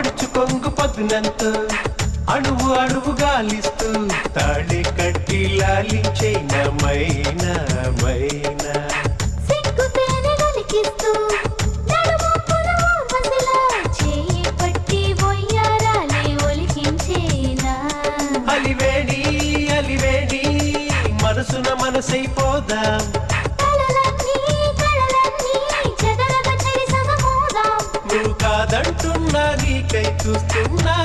పడుచు కొంగు పదునంతో అణువు అణువు గాలిస్తూ తాళి కట్టి లాలించైన మైనా మైనా అలివేణి అలివేణి మనసున మనసైపోదాం నువ్వు కాదంటున్నా నీకై చూస్తున్నా